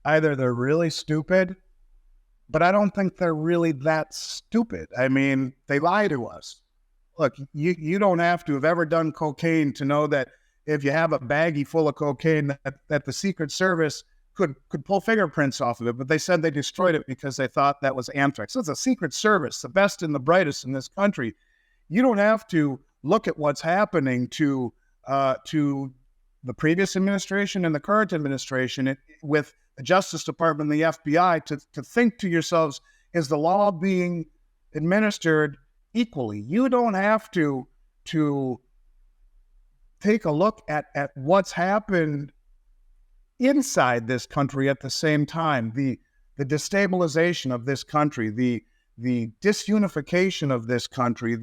Either they're really stupid, but I don't think they're really that stupid. I mean, they lie to us. Look, you don't have to have ever done cocaine to know that if you have a baggie full of cocaine, that the Secret Service could pull fingerprints off of it, but they said they destroyed it because they thought that was anthrax. So it's a Secret Service, the best and the brightest in this country. You don't have to look at what's happening to the previous administration and the current administration with the Justice Department and the FBI to think to yourselves, is the law being administered equally? You don't have to take a look at what's happened inside this country at the same time. The destabilization of this country, the disunification of this country,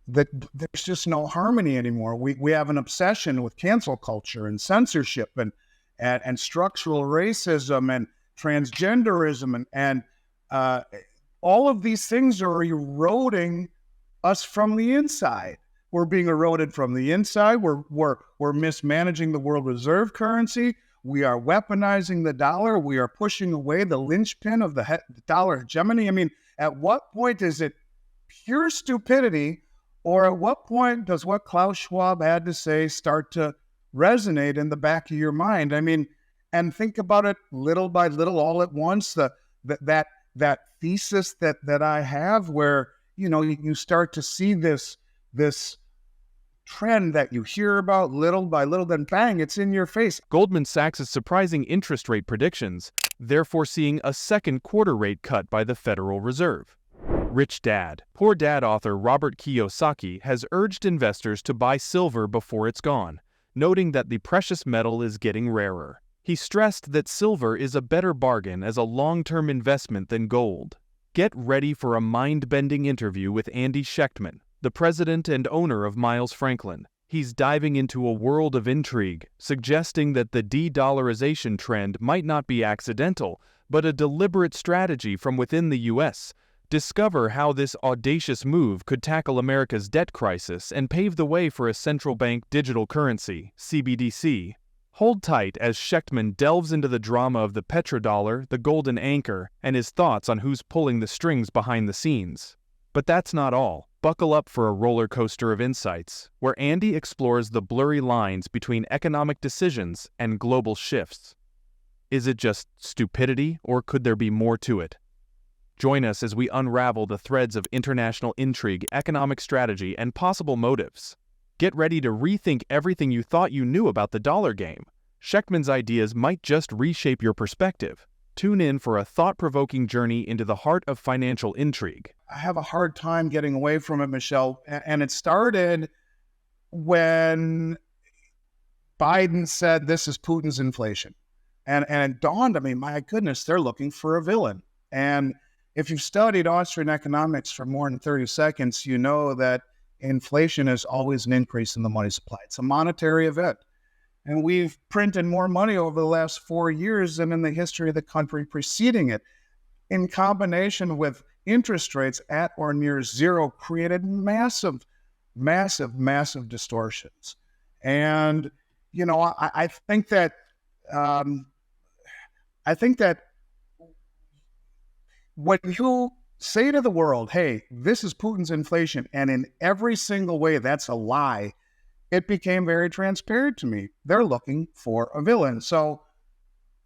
that there's just no harmony anymore. We have an obsession with cancel culture and censorship and structural racism and transgenderism and all of these things are eroding us from the inside. We're being eroded from the inside. We're mismanaging the world reserve currency. We are weaponizing the dollar. We are pushing away the linchpin of the dollar hegemony. I mean, at what point is it pure stupidity, or at what point does what Klaus Schwab had to say start to resonate in the back of your mind? I mean, and think about it little by little, all at once. That thesis that I have, where you start to see this trend that you hear about little by little, then bang, it's in your face. Goldman Sachs' surprising interest rate predictions, therefore seeing a second quarter rate cut by the Federal Reserve. Rich Dad, Poor Dad author Robert Kiyosaki has urged investors to buy silver before it's gone, noting that the precious metal is getting rarer. He stressed that silver is a better bargain as a long-term investment than gold. Get ready for a mind-bending interview with Andy Schectman, the president and owner of Miles Franklin. He's diving into a world of intrigue, suggesting that the de-dollarization trend might not be accidental, but a deliberate strategy from within the U.S. Discover how this audacious move could tackle America's debt crisis and pave the way for a central bank digital currency, CBDC. Hold tight as Schectman delves into the drama of the petrodollar, the golden anchor, and his thoughts on who's pulling the strings behind the scenes. But that's not all. Buckle up for a roller coaster of insights, where Andy explores the blurry lines between economic decisions and global shifts. Is it just stupidity, or could there be more to it? Join us as we unravel the threads of international intrigue, economic strategy, and possible motives. Get ready to rethink everything you thought you knew about the dollar game. Schectman's ideas might just reshape your perspective. Tune in for a thought-provoking journey into the heart of financial intrigue. I have a hard time getting away from it, Michelle, and it started when Biden said this is Putin's inflation. And it dawned on me, my goodness, they're looking for a villain. And if you've studied Austrian economics for more than 30 seconds, you know that inflation is always an increase in the money supply. It's a monetary event. And we've printed more money over the last 4 years than in the history of the country preceding it. In combination with interest rates at or near zero, created massive distortions. And, I think that when you say to the world, hey, this is Putin's inflation, and in every single way that's a lie, it became very transparent to me. They're looking for a villain. So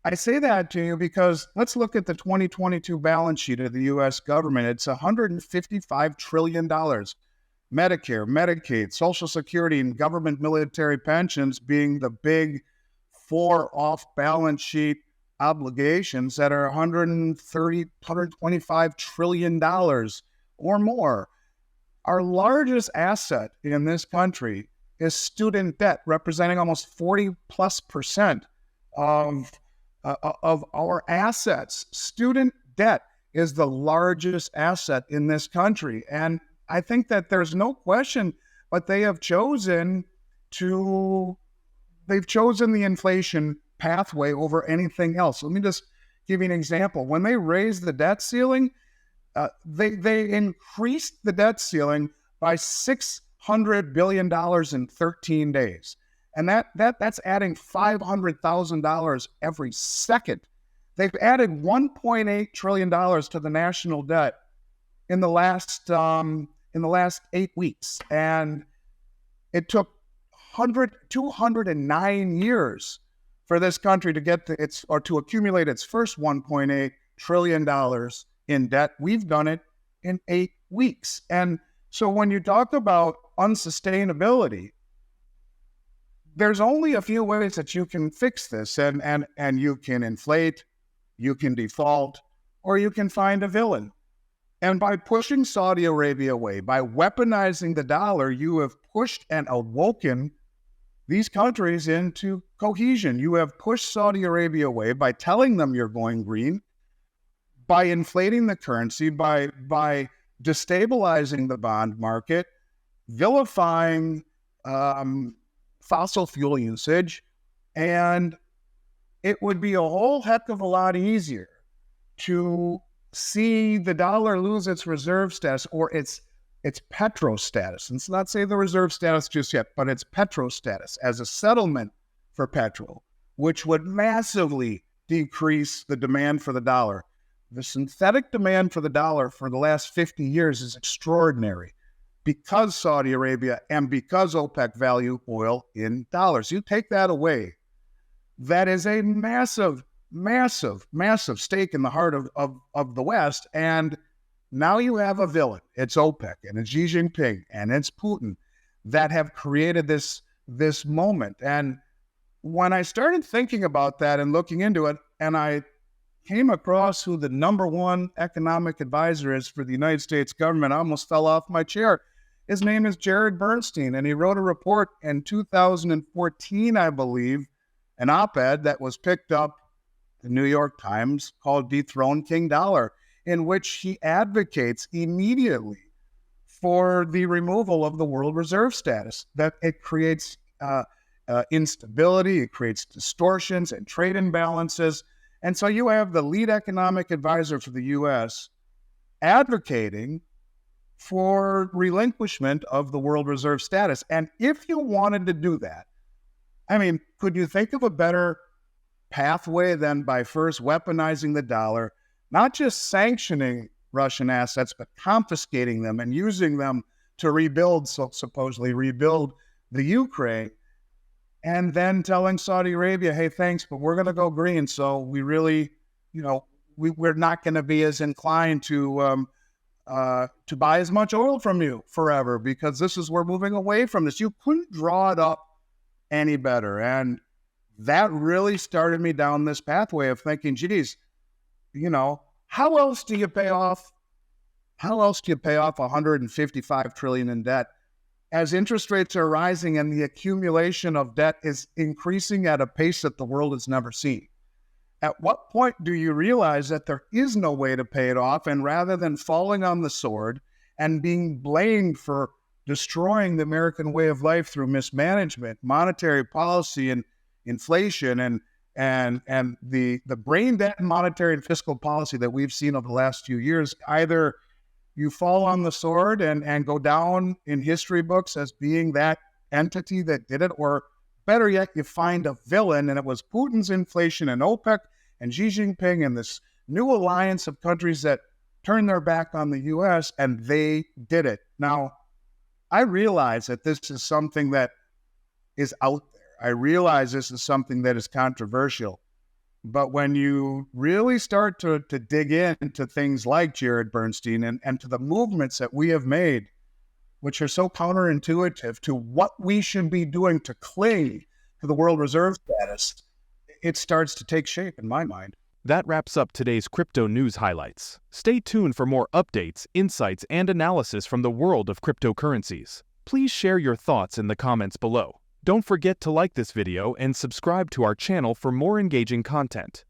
I say that to you because let's look at the 2022 balance sheet of the U.S. government. It's $155 trillion. Medicare, Medicaid, Social Security, and government military pensions being the big four off-balance sheet obligations that are $125 trillion or more. Our largest asset in this country is student debt, representing almost 40+% of our assets. Student debt is the largest asset in this country. And I think that there's no question, but they've chosen the inflation pathway over anything else. Let me just give you an example. When they raised the debt ceiling, they increased the debt ceiling by $600 billion in 13 days. And that's adding $500,000 every second. They've added $1.8 trillion to the national debt in the last 8 weeks, and it took 209 years for this country to get to accumulate its first $1.8 trillion in debt. We've done it in 8 weeks. And so when you talk about unsustainability, there's only a few ways that you can fix this, and you can inflate, you can default, or you can find a villain. And by pushing Saudi Arabia away, by weaponizing the dollar, you have pushed and awoken these countries into cohesion. You have pushed Saudi Arabia away by telling them you're going green, by inflating the currency, by destabilizing the bond market, vilifying fossil fuel usage, and it would be a whole heck of a lot easier to see the dollar lose its reserve status, or its petro status. Let's not say the reserve status just yet, but its petro status as a settlement for petrol, which would massively decrease the demand for the dollar. The synthetic demand for the dollar for the last 50 years is extraordinary because Saudi Arabia and because OPEC value oil in dollars. You take that away, that is a massive stake in the heart of the West. And now you have a villain. It's OPEC and it's Xi Jinping and it's Putin that have created this moment. And when I started thinking about that and looking into it, and I came across who the #1 economic advisor is for the United States government, I almost fell off my chair. His name is Jared Bernstein, and he wrote a report in 2014, I believe, an op-ed that was picked up the New York Times called Dethrone King Dollar, in which he advocates immediately for the removal of the world reserve status, that it creates instability, it creates distortions and trade imbalances. And so you have the lead economic advisor for the U.S. advocating for relinquishment of the world reserve status. And if you wanted to do that, I mean, could you think of a better pathway than by first weaponizing the dollar, not just sanctioning Russian assets, but confiscating them and using them to supposedly rebuild the Ukraine, and then telling Saudi Arabia, hey, thanks, but we're going to go green. So we really, we're not going to be as inclined to buy as much oil from you forever, because we're moving away from this. You couldn't draw it up any better. And that really started me down this pathway of thinking, geez, how else do you pay off $155 trillion in debt as interest rates are rising and the accumulation of debt is increasing at a pace that the world has never seen? At what point do you realize that there is no way to pay it off, and rather than falling on the sword and being blamed for destroying the American way of life through mismanagement, monetary policy, and inflation, and the brain dead monetary and fiscal policy that we've seen over the last few years, either you fall on the sword and go down in history books as being that entity that did it, or better yet, you find a villain, and it was Putin's inflation and OPEC and Xi Jinping and this new alliance of countries that turned their back on the U.S., and they did it. Now, I realize that this is something that is out there. I realize this is something that is controversial. But when you really start to dig into things like Jared Bernstein and to the movements that we have made, which are so counterintuitive to what we should be doing to cling to the world reserve status, it starts to take shape in my mind. That wraps up today's crypto news highlights. Stay tuned for more updates, insights, and analysis from the world of cryptocurrencies. Please share your thoughts in the comments below. Don't forget to like this video and subscribe to our channel for more engaging content.